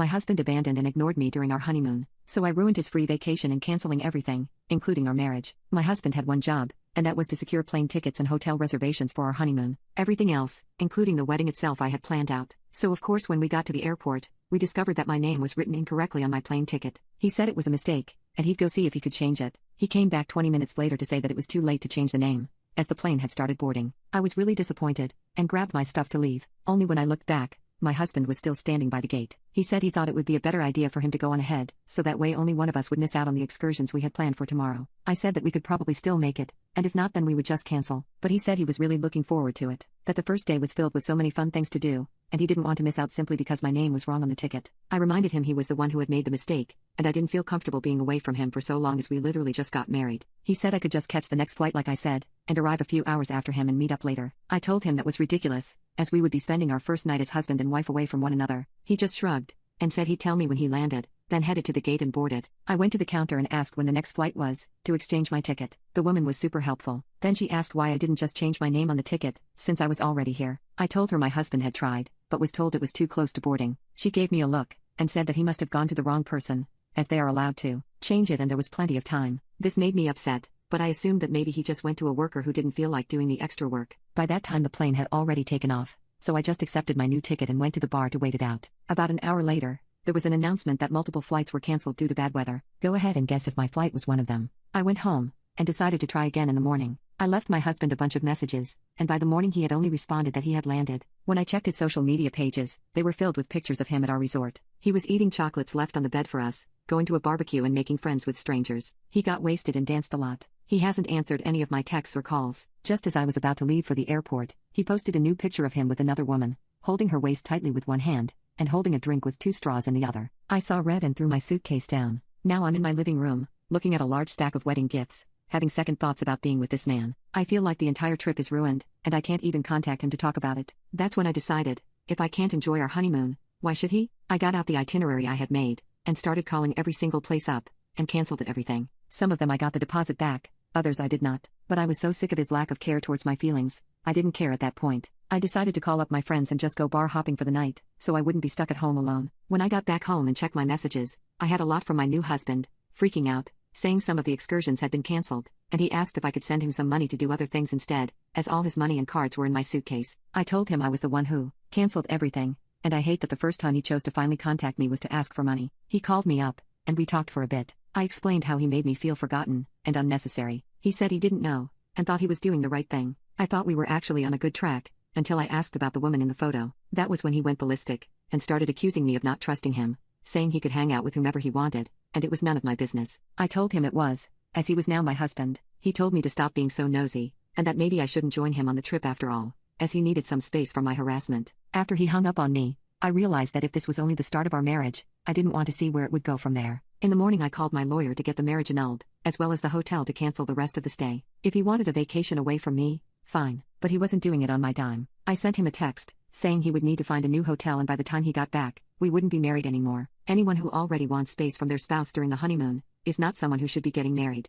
My husband abandoned and ignored me during our honeymoon, so I ruined his free vacation and canceling everything, including our marriage. My husband had one job, and that was to secure plane tickets and hotel reservations for our honeymoon. Everything else, including the wedding itself, I had planned out. So of course when we got to the airport, we discovered that my name was written incorrectly on my plane ticket. He said it was a mistake, and he'd go see if he could change it. He came back 20 minutes later to say that it was too late to change the name, as the plane had started boarding. I was really disappointed, and grabbed my stuff to leave. Only when I looked back, my husband was still standing by the gate. He said he thought it would be a better idea for him to go on ahead, so that way only one of us would miss out on the excursions we had planned for tomorrow. I said that we could probably still make it, and if not then we would just cancel. But he said he was really looking forward to it, that the first day was filled with so many fun things to do, and he didn't want to miss out simply because my name was wrong on the ticket. I reminded him he was the one who had made the mistake, and I didn't feel comfortable being away from him for so long as we literally just got married. He said I could just catch the next flight like I said, and arrive a few hours after him and meet up later. I told him that was ridiculous, as we would be spending our first night as husband and wife away from one another. He just shrugged, and said he'd tell me when he landed, then headed to the gate and boarded. I went to the counter and asked when the next flight was, to exchange my ticket. The woman was super helpful. Then she asked why I didn't just change my name on the ticket, since I was already here. I told her my husband had tried, but was told it was too close to boarding. She gave me a look, and said that he must have gone to the wrong person, as they are allowed to change it and there was plenty of time. This made me upset, but I assumed that maybe he just went to a worker who didn't feel like doing the extra work. By that time the plane had already taken off, so I just accepted my new ticket and went to the bar to wait it out. About an hour later, there was an announcement that multiple flights were cancelled due to bad weather. Go ahead and guess if my flight was one of them. I went home, and decided to try again in the morning. I left my husband a bunch of messages, and by the morning he had only responded that he had landed. When I checked his social media pages, they were filled with pictures of him at our resort. He was eating chocolates left on the bed for us, going to a barbecue and making friends with strangers. He got wasted and danced a lot. He hasn't answered any of my texts or calls. Just as I was about to leave for the airport, he posted a new picture of him with another woman, holding her waist tightly with one hand, and holding a drink with 2 straws in the other. I saw red and threw my suitcase down. Now I'm in my living room, looking at a large stack of wedding gifts, having second thoughts about being with this man. I feel like the entire trip is ruined, and I can't even contact him to talk about it. That's when I decided, if I can't enjoy our honeymoon, why should he? I got out the itinerary I had made, and started calling every single place up, and canceled everything. Some of them I got the deposit back, others I did not. But I was so sick of his lack of care towards my feelings, I didn't care at that point. I decided to call up my friends and just go bar hopping for the night, so I wouldn't be stuck at home alone. When I got back home and checked my messages, I had a lot from my new husband, freaking out, saying some of the excursions had been cancelled, and he asked if I could send him some money to do other things instead, as all his money and cards were in my suitcase. I told him I was the one who cancelled everything, and I hate that the first time he chose to finally contact me was to ask for money. He called me up, and we talked for a bit. I explained how he made me feel forgotten and unnecessary. He said he didn't know, and thought he was doing the right thing. I thought we were actually on a good track, until I asked about the woman in the photo. That was when he went ballistic, and started accusing me of not trusting him, saying he could hang out with whomever he wanted, and it was none of my business. I told him it was, as he was now my husband. He told me to stop being so nosy, and that maybe I shouldn't join him on the trip after all, as he needed some space from my harassment. After he hung up on me, I realized that if this was only the start of our marriage, I didn't want to see where it would go from there. In the morning I called my lawyer to get the marriage annulled, as well as the hotel to cancel the rest of the stay. If he wanted a vacation away from me, fine, but he wasn't doing it on my dime. I sent him a text, saying he would need to find a new hotel and by the time he got back, we wouldn't be married anymore. Anyone who already wants space from their spouse during the honeymoon is not someone who should be getting married.